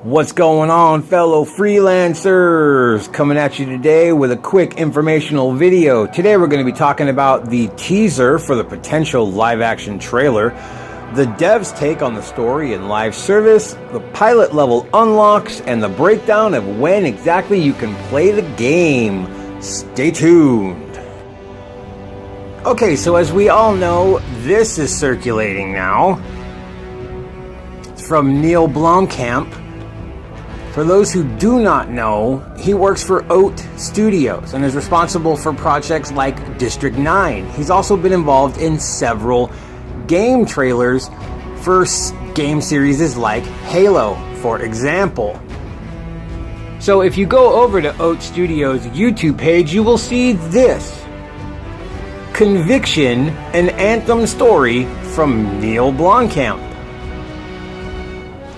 What's going on, fellow freelancers? Coming at you today with a quick informational video. Today we're going to be talking about the teaser for the potential live-action trailer, the devs' take on the story and live service, the pilot level unlocks, and the breakdown of when exactly you can play the game. Stay tuned. Okay, so as we all know, this is circulating now. It's from Neil Blomkamp. For those who do not know, he works for Oat Studios and is responsible for projects like District 9. He's also been involved in several game trailers for game series like Halo, for example. So if you go over to Oat Studios' YouTube page, you will see this. Conviction, an Anthem story from Neil Blomkamp.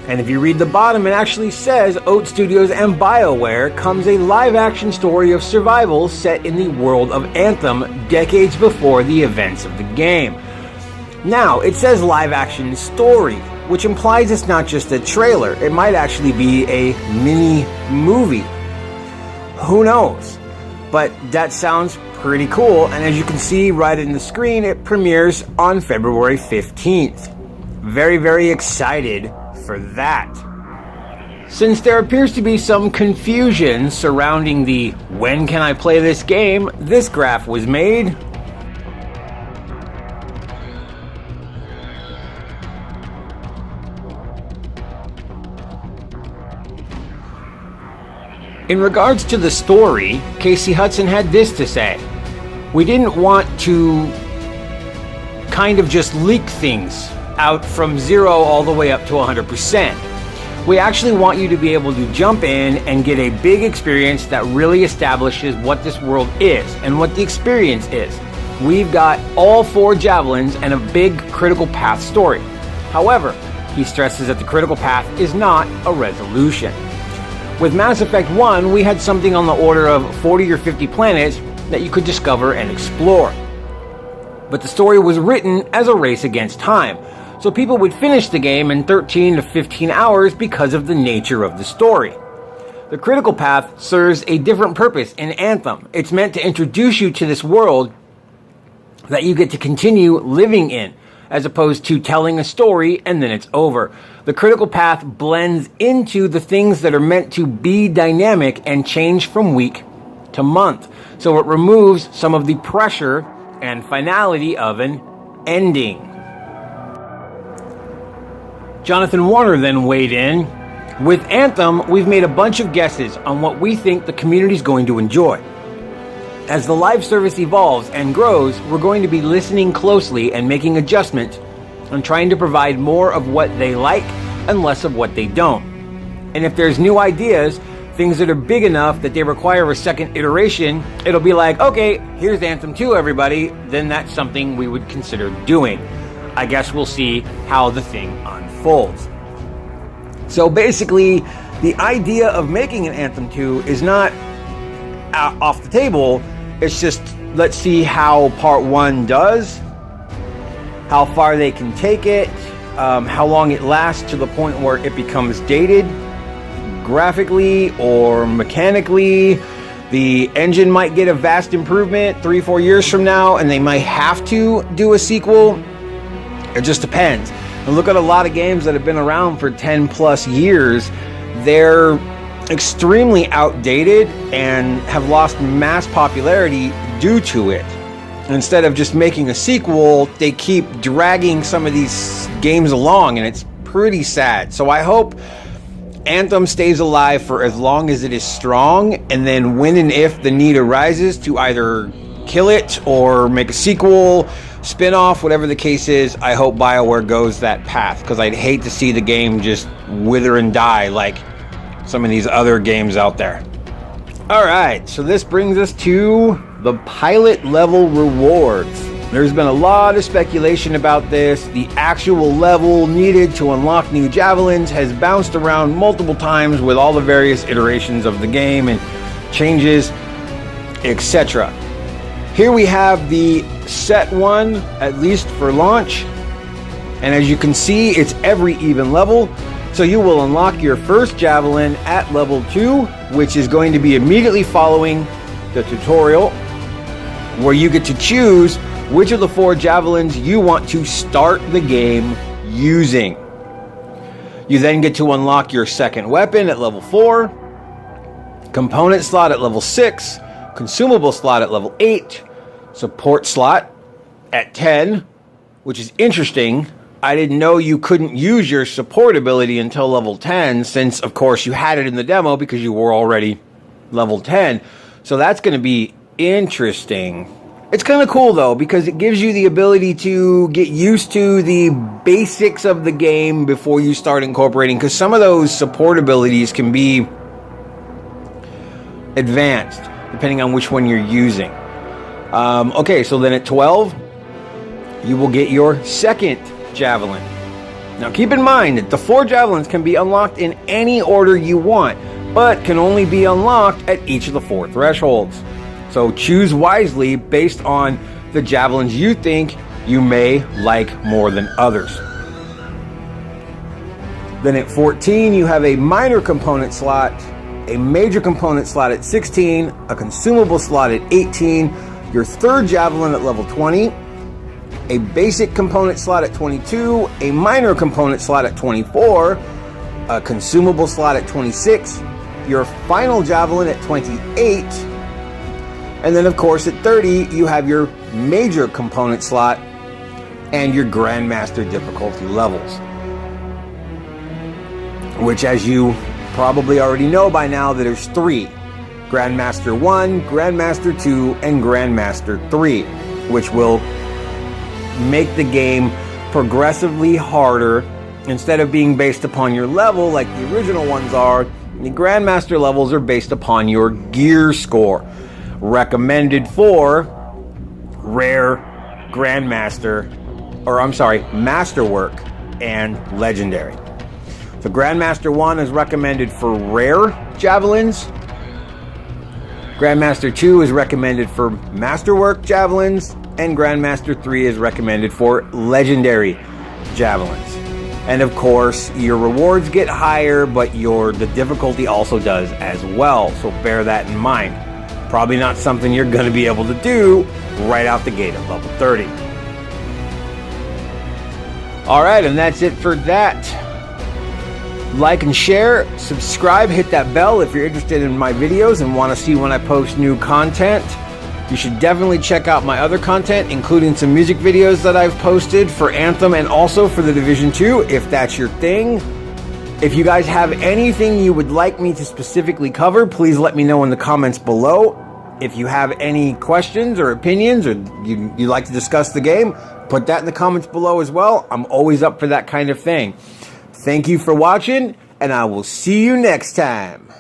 And if you read the bottom, it actually says Oat Studios and BioWare comes a live-action story of survival set in the world of Anthem decades before the events of the game. Now, it says live-action story, which implies it's not just a trailer. It might actually be a mini-movie. Who knows? But that sounds pretty cool, and as you can see right in the screen, it premieres on February 15th. Very, very excited for that. Since there appears to be some confusion surrounding the when can I play this game, this graph was made. In regards to the story, Casey Hudson had this to say. We didn't want to kind of just leak things out from 0 all the way up to 100%. We actually want you to be able to jump in and get a big experience that really establishes what this world is and what the experience is. We've got all 4 javelins and a big critical path story. However, he stresses that the critical path is not a resolution. With Mass Effect 1, we had something on the order of 40 or 50 planets that you could discover and explore. But the story was written as a race against time. So people would finish the game in 13 to 15 hours because of the nature of the story. The critical path serves a different purpose in Anthem. It's meant to introduce you to this world that you get to continue living in, as opposed to telling a story and then it's over. The critical path blends into the things that are meant to be dynamic and change from week to month. So it removes some of the pressure and finality of an ending. Jonathan Warner then weighed in. With Anthem, we've made a bunch of guesses on what we think the community is going to enjoy. As the live service evolves and grows, we're going to be listening closely and making adjustments and trying to provide more of what they like and less of what they don't. And if there's new ideas, things that are big enough that they require a second iteration, it'll be like, okay, here's Anthem 2, everybody. Then that's something we would consider doing. I guess we'll see how the thing unfolds. So basically, the idea of making an Anthem 2 is not off the table. It's just, let's see how part 1 does, how far they can take it, how long it lasts to the point where it becomes dated, graphically or mechanically. The engine might get a vast improvement 3-4 years from now, and they might have to do a sequel. It just depends. And look at a lot of games that have been around for 10 plus years. They're extremely outdated and have lost mass popularity due to it. Instead of just making a sequel, they keep dragging some of these games along, and it's pretty sad. So I hope Anthem stays alive for as long as it is strong, and then when and if the need arises to either kill it or make a sequel, spin-off, whatever the case is, I hope BioWare goes that path, because I'd hate to see the game just wither and die like some of these other games out there. Alright, so this brings us to the pilot level rewards. There's been a lot of speculation about this. The actual level needed to unlock new javelins has bounced around multiple times with all the various iterations of the game and changes, etc. Here we have the set one, at least for launch. And as you can see, it's every even level. So you will unlock your first javelin at level 2, which is going to be immediately following the tutorial, where you get to choose which of the 4 javelins you want to start the game using. You then get to unlock your second weapon at level 4, component slot at level 6, consumable slot at level 8, support slot at 10, which is interesting. I didn't know you couldn't use your support ability until level 10, since of course you had it in the demo because you were already level 10. So that's going to be interesting. It's kind of cool though, because it gives you the ability to get used to the basics of the game before you start incorporating, because some of those support abilities can be advanced depending on which one you're using. Okay, so then at 12, you will get your second javelin. Now keep in mind that the 4 javelins can be unlocked in any order you want, but can only be unlocked at each of the 4 thresholds. So choose wisely based on the javelins you think you may like more than others. Then at 14, you have a minor component slot, a major component slot at 16, a consumable slot at 18, your third javelin at level 20, a basic component slot at 22, a minor component slot at 24, a consumable slot at 26, your final javelin at 28, and then of course at 30 you have your major component slot and your Grandmaster difficulty levels, which, as you probably already know by now, that there's 3: Grandmaster 1, Grandmaster 2, and Grandmaster 3, which will make the game progressively harder. Instead of being based upon your level like the original ones are, the Grandmaster levels are based upon your gear score, recommended for rare, Grandmaster, Masterwork, and Legendary. So Grandmaster 1 is recommended for rare javelins, Grandmaster 2 is recommended for Masterwork javelins, and Grandmaster 3 is recommended for Legendary javelins. And of course, your rewards get higher, but the difficulty also does as well. So bear that in mind. Probably not something you're going to be able to do right out the gate at level 30. Alright, and that's it for that. Like and share, subscribe, hit that bell if you're interested in my videos and want to see when I post new content. You should definitely check out my other content, including some music videos that I've posted for Anthem and also for the Division 2, if that's your thing. If you guys have anything you would like me to specifically cover, please let me know in the comments below. If you have any questions or opinions, or you'd like to discuss the game, put that in the comments below as well. I'm always up for that kind of thing. Thank you for watching, and I will see you next time.